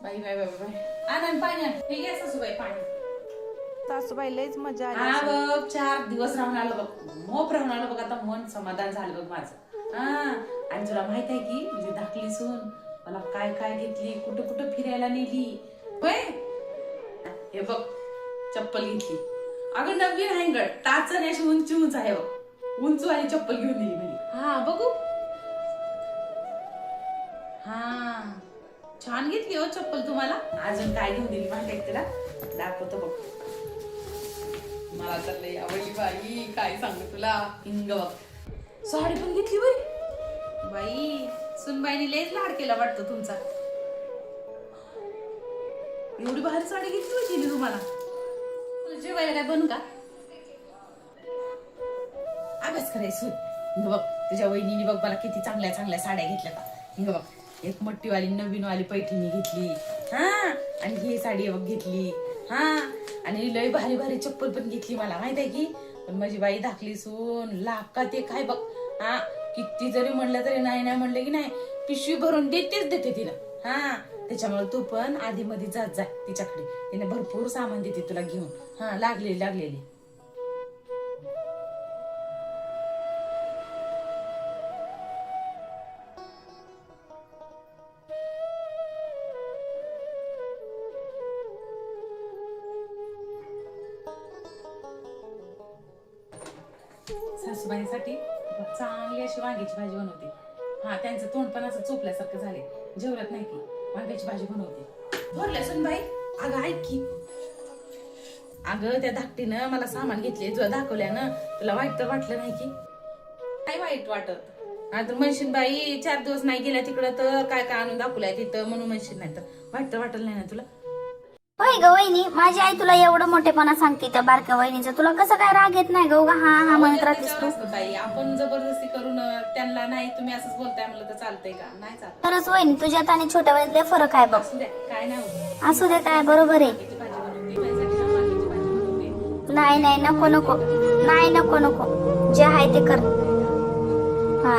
बाई बाई बाई बाई आनंद पाणी आण. हे घ्या सासूबाई पाणी. सासूबाई लयच मजा आली हा असेल. बघ 4 दिवस राहून आलो बघ. मोप राहून आलो बघ. आता मन समाधान झालं बघ माझं. हा आणि तुला माहित आहे की म्हणजे धाकली सून मला काय काय घेतली, कुठं कुठं फिरायला नेली. होय हे बघ चप्पल घेतली. अगं नवीन आहे गड टाचन अशी उंची उंच आहे बघ. उंचवाली चप्पल घेऊन दिली म्हणे. हा बघू. हा छान घेतली हो चप्पल तुम्हाला. अजून काय घेऊन दिली माहिती आहे तिला, दाखवतो बघ. मला तर लई आवडली बाई, काय सांगू तुला. हिंग बघ. साडी पण घेतली बाई. बाई सुनबाईनी लयच लाड केला वाटतं तुमचा. एवढी भारी साडी घेतली होती मी तुम्हाला. तुला जेवायला काय बनू का? अभ्यास करायचं. हिंग बघ तुझ्या वहिनीने बघ मला किती चांगल्या चांगल्या साड्या घेतल्या का. हिंग बघ एक मोठीवाली नवीनवाली पैठणी घेतली. हा आणि ही साडी बघ घेतली. हा आणि लय भारी भारी चप्पल पण घेतली मला माहित आहे की. पण माझी बाई धाकली सून लाखात एक आहे बघ. हा किती जरी म्हणलं तरी नाही नाही म्हणलं की नाही पिशवी भरून देते तिला. हा त्याच्यामुळे तू पण आधी मध्ये जात जा तिच्याकडे. तिने भरपूर सामान देते तुला घेऊन. हा लागलेली सासूबाईंसाठी चांगली अशी वांग्याची भाजी बनवते. हा त्यांचं तोंड पण असं चोपल्यासारखं झाले. जेवढत नाही की वांग्याची भाजी बनवते. थोरल्या सुनबाई अगं ऐक की. अगं त्या धाकटीनं मला सामान घेतले तुला दाखवल्या ना. तुला वाईट तर वाटलं नाही की. काय वाईट वाटत आता म्हणशील बाई 4 दिवस नाही गेल्या तिकडं तर काय काय आणून दाखवलंय तिथं म्हणून म्हणशील. नाही तर वाईट तर वाटलं नाही ना तुला. होय ग वहिनी, माझी आई तुला एवढं मोठेपणा सांगते त्या बारक्या वहिनीचं, तुला कसं काय राग येत नाही ग? हा हा म्हणत राहतेस तू. ताई आपण जबरदस्ती करून त्यांना नाही तुम्ही असंच बोलताय म्हणलं तर चालतंय का? नाही चालत. खरंच वहिनी तुझ्यात आणि छोट्या वहिनीत फरक आहे बघ. असू द्या काय नाही होत. असू दे काय बरोबर आहे. वांग्याची भाजी बनवते माझ्यासाठी ना वांग्याची भाजी बनवते. नाही नाही नको नको. नाही नको नको. जे आहे ते कर. हा